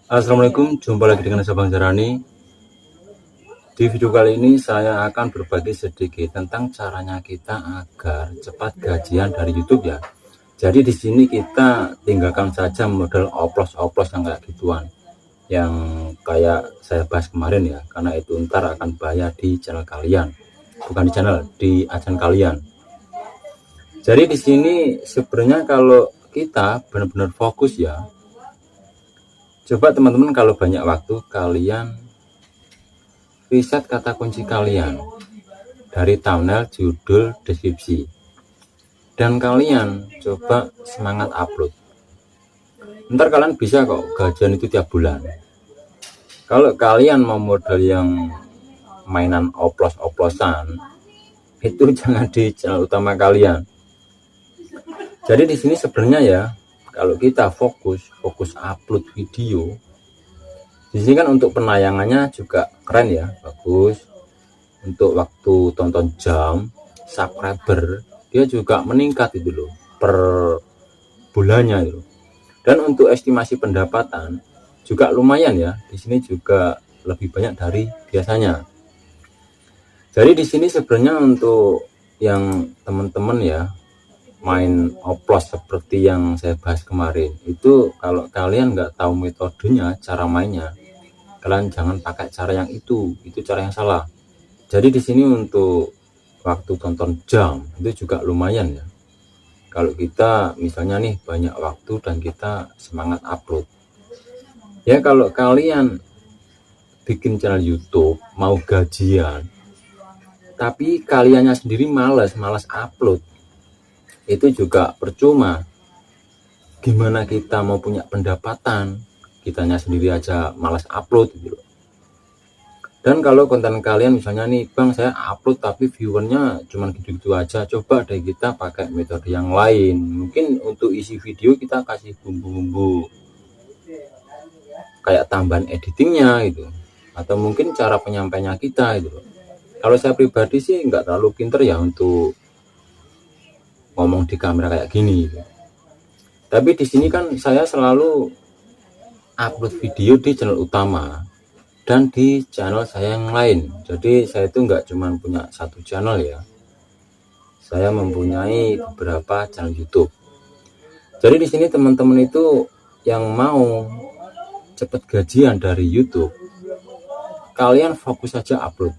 Assalamualaikum, jumpa lagi dengan saya Bang Jarani. Di video kali ini saya akan berbagi sedikit tentang caranya kita agar cepat gajian dari YouTube ya. Jadi di sini kita tinggalkan saja model oplos-oplos yang kayak gituan, yang kayak saya bahas kemarin ya, karena itu ntar akan bahaya di channel kalian, bukan di channel, di adsense kalian. Jadi di sini sebenarnya kalau kita benar-benar fokus ya, coba teman-teman kalau banyak waktu kalian riset kata kunci kalian dari thumbnail, judul, deskripsi, dan kalian coba semangat upload. Ntar kalian bisa kok gajian itu tiap bulan. Kalau kalian mau modal yang mainan oplos-oplosan, itu jangan di channel utama kalian. Jadi di sini sebenarnya ya, kalau kita fokus upload video, di sini kan untuk penayangannya juga keren ya, bagus. Untuk waktu tonton jam, subscriber dia juga meningkat itu loh per bulannya itu. Dan untuk estimasi pendapatan juga lumayan ya, di sini juga lebih banyak dari biasanya. Jadi di sini sebenarnya untuk yang teman-teman ya main oplos seperti yang saya bahas kemarin itu, kalau kalian nggak tahu metodenya, cara mainnya, kalian jangan pakai cara yang itu cara yang salah. Jadi di sini untuk waktu tonton jam itu juga lumayan ya, kalau kita misalnya nih banyak waktu dan kita semangat upload ya. Kalau kalian bikin channel YouTube mau gajian tapi kaliannya sendiri malas upload, itu juga percuma. Gimana kita mau punya pendapatan, kitanya sendiri aja malas upload gitu. Dan kalau konten kalian misalnya nih, Bang saya upload tapi viewernya cuman gitu-gitu aja, coba deh kita pakai metode yang lain. Mungkin untuk isi video kita kasih bumbu-bumbu kayak tambahan editingnya gitu, atau mungkin cara penyampaiannya kita gitu. Kalau saya pribadi sih nggak terlalu pinter ya untuk ngomong di kamera kayak gini. Tapi di sini kan saya selalu upload video di channel utama dan di channel saya yang lain. Jadi saya itu nggak cuma punya satu channel ya, saya mempunyai beberapa channel YouTube. Jadi di sini teman-teman itu yang mau cepet gajian dari YouTube, kalian fokus saja upload.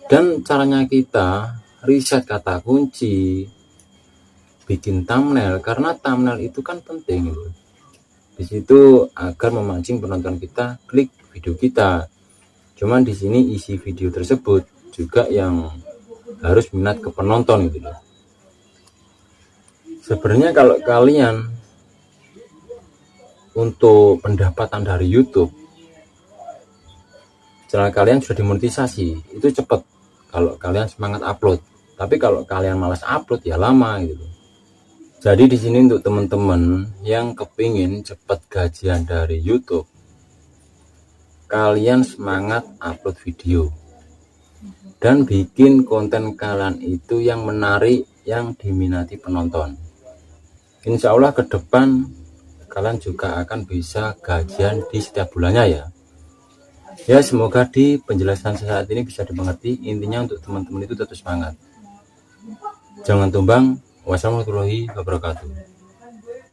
Dan caranya kita riset kata kunci, bikin thumbnail, karena thumbnail itu kan penting di situ agar memancing penonton kita klik video kita. Cuman di sini isi video tersebut juga yang harus minat ke penonton gitu loh. Sebenarnya kalau kalian untuk pendapatan dari YouTube, channel kalian sudah dimonetisasi, itu cepat kalau kalian semangat upload. Tapi kalau kalian malas upload ya lama gitu. Jadi di sini untuk teman-teman yang kepingin cepat gajian dari YouTube, kalian semangat upload video dan bikin konten kalian itu yang menarik, yang diminati penonton. Insya Allah ke depan kalian juga akan bisa gajian di setiap bulannya ya. Ya, semoga di penjelasan saat ini bisa dimengerti. Intinya untuk teman-teman itu tetap semangat, jangan tumbang. Wassalamualaikum warahmatullahi wabarakatuh.